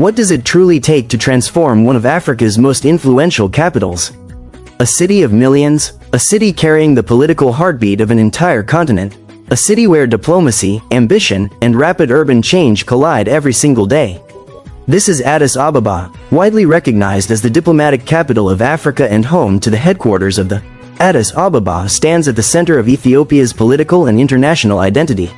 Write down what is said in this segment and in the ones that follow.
What does it truly take to transform one of Africa's most influential capitals? A city of millions, a city carrying the political heartbeat of an entire continent, a city where diplomacy, ambition, and rapid urban change collide every single day. This is Addis Ababa, widely recognized as the diplomatic capital of Africa and home to the headquarters of the Addis Ababa stands at the center of Ethiopia's political and international identity.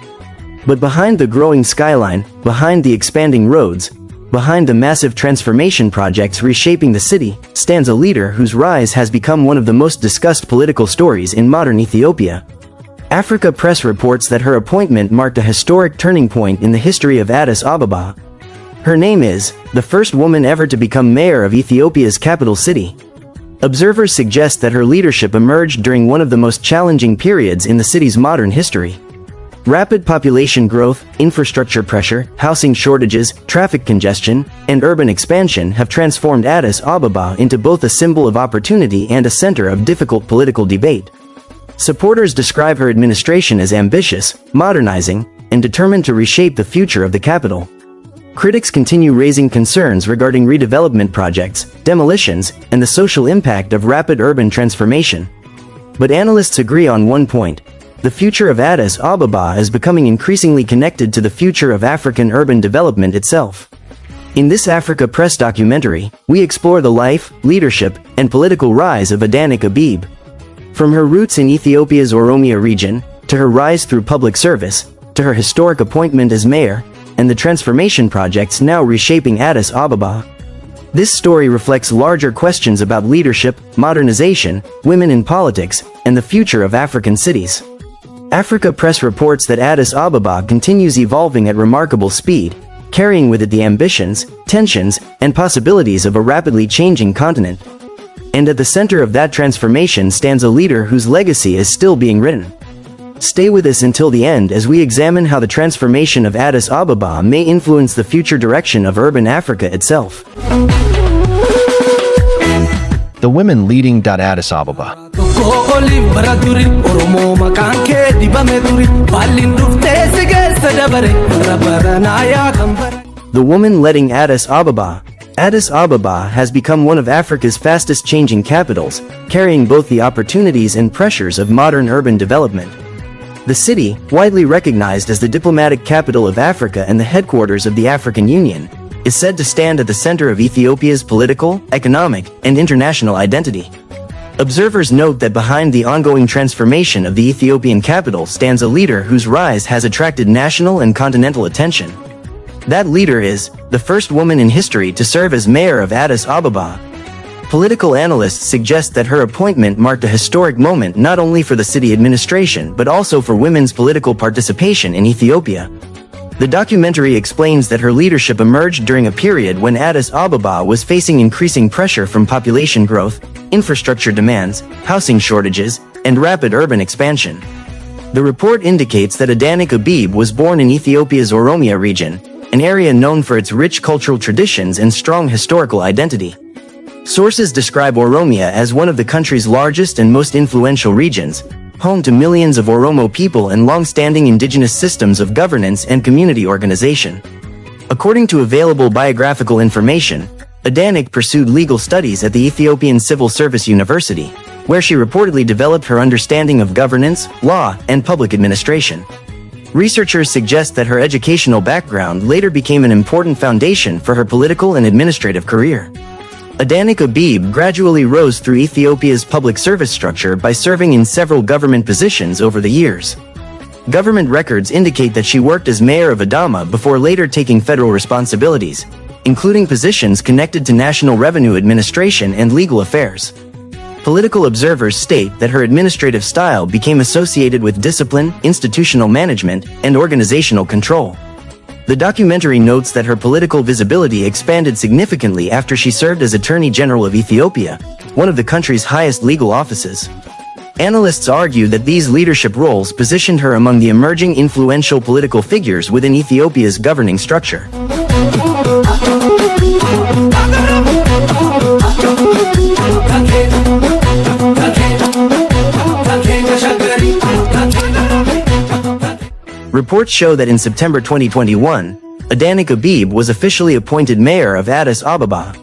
But behind the growing skyline, behind the expanding roads, behind the massive transformation projects reshaping the city, stands a leader whose rise has become one of the most discussed political stories in modern Ethiopia. Africa Press reports that her appointment marked a historic turning point in the history of Addis Ababa. Her name is the first woman ever to become mayor of Ethiopia's capital city. Observers suggest that her leadership emerged during one of the most challenging periods in the city's modern history. Rapid population growth, infrastructure pressure, housing shortages, traffic congestion, and urban expansion have transformed Addis Ababa into both a symbol of opportunity and a center of difficult political debate. Supporters describe her administration as ambitious, modernizing, and determined to reshape the future of the capital. Critics continue raising concerns regarding redevelopment projects, demolitions, and the social impact of rapid urban transformation. But analysts agree on one point: the future of Addis Ababa is becoming increasingly connected to the future of African urban development itself. In this Africa Press documentary, we explore the life, leadership, and political rise of Adanech Abebe. From her roots in Ethiopia's Oromia region, to her rise through public service, to her historic appointment as mayor, and the transformation projects now reshaping Addis Ababa. This story reflects larger questions about leadership, modernization, women in politics, and the future of African cities. Africa Press reports that Addis Ababa continues evolving at remarkable speed, carrying with it the ambitions, tensions, and possibilities of a rapidly changing continent. And at the center of that transformation stands a leader whose legacy is still being written. Stay with us until the end as we examine how the transformation of Addis Ababa may influence the future direction of urban Africa itself. The women leading Addis Ababa. The woman leading Addis Ababa. Addis Ababa has become one of Africa's fastest changing capitals, carrying both the opportunities and pressures of modern urban development. The city, widely recognized as the diplomatic capital of Africa and the headquarters of the African Union, is said to stand at the center of Ethiopia's political, economic, and international identity. Observers note that behind the ongoing transformation of the Ethiopian capital stands a leader whose rise has attracted national and continental attention. That leader is the first woman in history to serve as mayor of Addis Ababa. Political analysts suggest that her appointment marked a historic moment not only for the city administration but also for women's political participation in Ethiopia. The documentary explains that her leadership emerged during a period when Addis Ababa was facing increasing pressure from population growth, infrastructure demands, housing shortages, and rapid urban expansion. The report indicates that Adanech Abebe was born in Ethiopia's Oromia region, an area known for its rich cultural traditions and strong historical identity. Sources describe Oromia as one of the country's largest and most influential regions, home to millions of Oromo people and long-standing indigenous systems of governance and community organization. According to available biographical information, Adanech pursued legal studies at the Ethiopian Civil Service University, where she reportedly developed her understanding of governance, law, and public administration. Researchers suggest that her educational background later became an important foundation for her political and administrative career. Adanech Abebe gradually rose through Ethiopia's public service structure by serving in several government positions over the years. Government records indicate that she worked as mayor of Adama before later taking federal responsibilities, including positions connected to National Revenue Administration and legal affairs. Political observers state that her administrative style became associated with discipline, institutional management, and organizational control. The documentary notes that her political visibility expanded significantly after she served as Attorney General of Ethiopia, one of the country's highest legal offices. Analysts argue that these leadership roles positioned her among the emerging influential political figures within Ethiopia's governing structure. Reports show that in September 2021, Adanech Abebe was officially appointed mayor of Addis Ababa.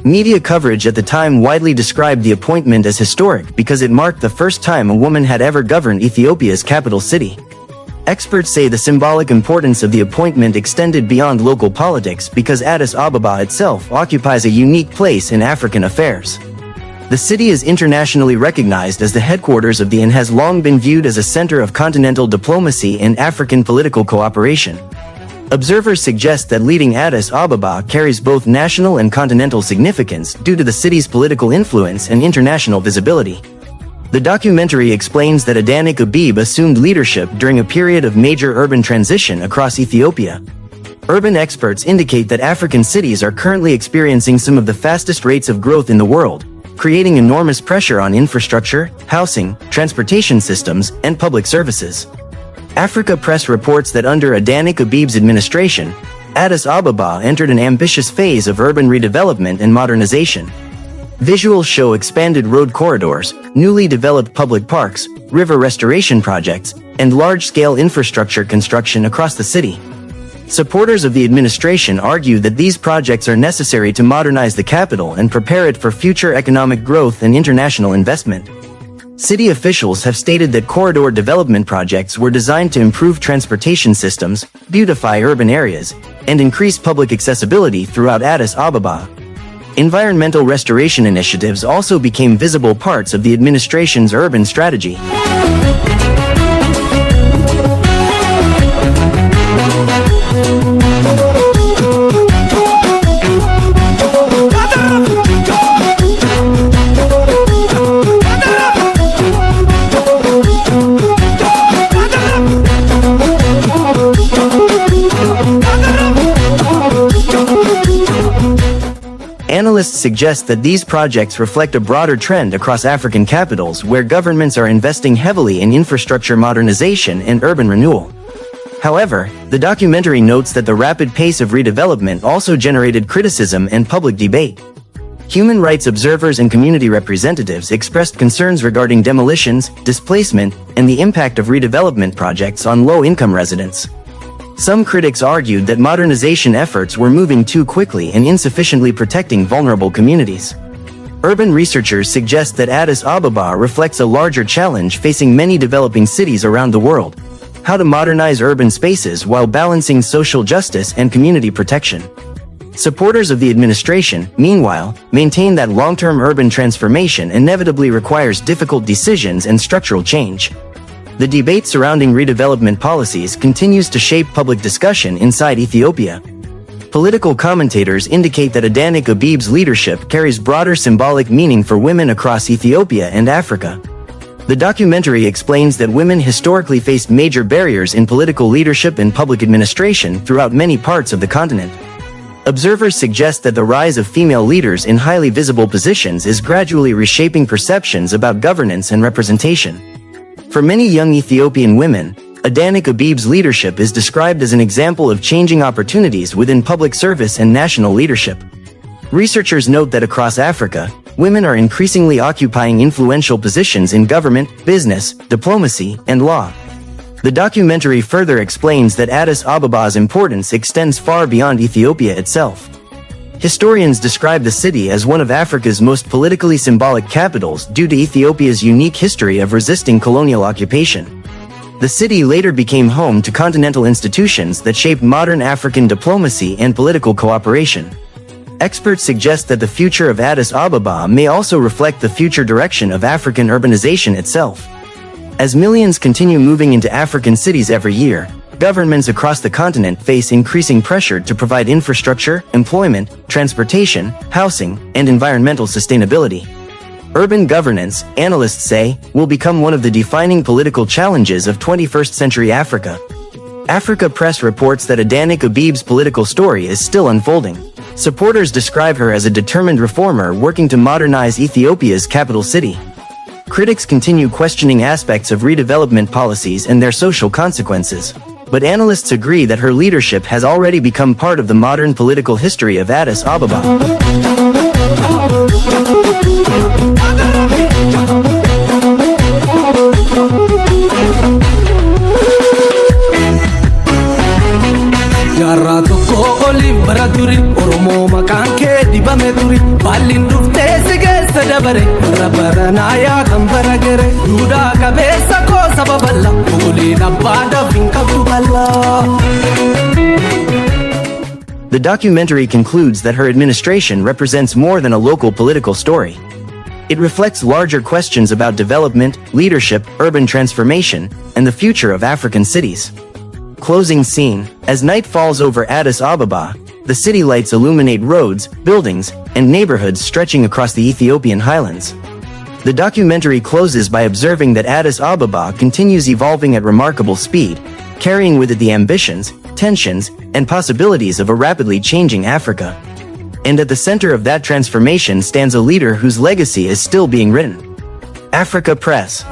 Media coverage at the time widely described the appointment as historic because it marked the first time a woman had ever governed Ethiopia's capital city. Experts say the symbolic importance of the appointment extended beyond local politics because Addis Ababa itself occupies a unique place in African affairs. The city is internationally recognized as the headquarters of the and has long been viewed as a center of continental diplomacy and African political cooperation. Observers suggest that leading Addis Ababa carries both national and continental significance due to the city's political influence and international visibility. The documentary explains that Adanech Abebe assumed leadership during a period of major urban transition across Ethiopia. Urban experts indicate that African cities are currently experiencing some of the fastest rates of growth in the world, creating enormous pressure on infrastructure, housing, transportation systems, and public services. Africa Press reports that under Adanech Abebe's administration, Addis Ababa entered an ambitious phase of urban redevelopment and modernization. Visuals show expanded road corridors, newly developed public parks, river restoration projects, and large-scale infrastructure construction across the city. Supporters of the administration argue that these projects are necessary to modernize the capital and prepare it for future economic growth and international investment. City officials have stated that corridor development projects were designed to improve transportation systems, beautify urban areas, and increase public accessibility throughout Addis Ababa. Environmental restoration initiatives also became visible parts of the administration's urban strategy. Analysts suggest that these projects reflect a broader trend across African capitals where governments are investing heavily in infrastructure modernization and urban renewal. However, the documentary notes that the rapid pace of redevelopment also generated criticism and public debate. Human rights observers and community representatives expressed concerns regarding demolitions, displacement, and the impact of redevelopment projects on low-income residents. Some critics argued that modernization efforts were moving too quickly and insufficiently protecting vulnerable communities. Urban researchers suggest that Addis Ababa reflects a larger challenge facing many developing cities around the world: how to modernize urban spaces while balancing social justice and community protection. Supporters of the administration, meanwhile, maintain that long-term urban transformation inevitably requires difficult decisions and structural change. The debate surrounding redevelopment policies continues to shape public discussion inside Ethiopia. Political commentators indicate that Adanech Abebe's leadership carries broader symbolic meaning for women across Ethiopia and Africa. The documentary explains that women historically faced major barriers in political leadership and public administration throughout many parts of the continent. Observers suggest that the rise of female leaders in highly visible positions is gradually reshaping perceptions about governance and representation. For many young Ethiopian women, Adanech Abebe's leadership is described as an example of changing opportunities within public service and national leadership. Researchers note that across Africa, women are increasingly occupying influential positions in government, business, diplomacy, and law. The documentary further explains that Addis Ababa's importance extends far beyond Ethiopia itself. Historians describe the city as one of Africa's most politically symbolic capitals due to Ethiopia's unique history of resisting colonial occupation. The city later became home to continental institutions that shaped modern African diplomacy and political cooperation. Experts suggest that the future of Addis Ababa may also reflect the future direction of African urbanization itself. As millions continue moving into African cities every year, governments across the continent face increasing pressure to provide infrastructure, employment, transportation, housing, and environmental sustainability. Urban governance, analysts say, will become one of the defining political challenges of 21st century Africa. Africa Press reports that Adanech Abebe's political story is still unfolding. Supporters describe her as a determined reformer working to modernize Ethiopia's capital city. Critics continue questioning aspects of redevelopment policies and their social consequences, but analysts agree that her leadership has already become part of the modern political history of Addis Ababa. Jarratu dabare rabaranaya kambaragere duda kabesa ko sababalla ulina bada vinka kuballa. The documentary concludes that her administration represents more than a local political story. It reflects larger questions about development, leadership, urban transformation, and the future of African cities. Closing scene. As night falls over Addis Ababa, the city lights illuminate roads, buildings, and neighborhoods stretching across the Ethiopian highlands. The documentary closes by observing that Addis Ababa continues evolving at remarkable speed, carrying with it the ambitions, tensions, and possibilities of a rapidly changing Africa. And at the center of that transformation stands a leader whose legacy is still being written. Africa Press.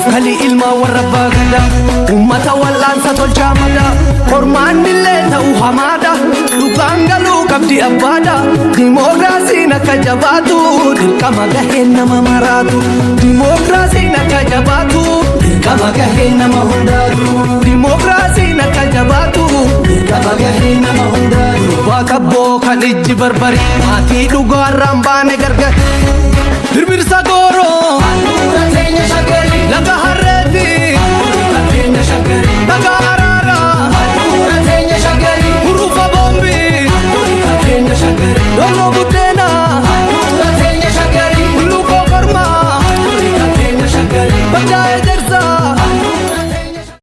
Kali ilma warabba gada ummata wallansa tolchamada hormaan milleta uhamada dugangalu kabdi abada demokrasi nakajabatu dilkama gahenna mamaratu demokrasi nakajabatu dilkama gahenna mahundadu demokrasi nakajabatu dilkama gahenna mahundadu wakabbo khaliji barbari mati dugarambane gargar birbirsa goro anura tenya shagari laga har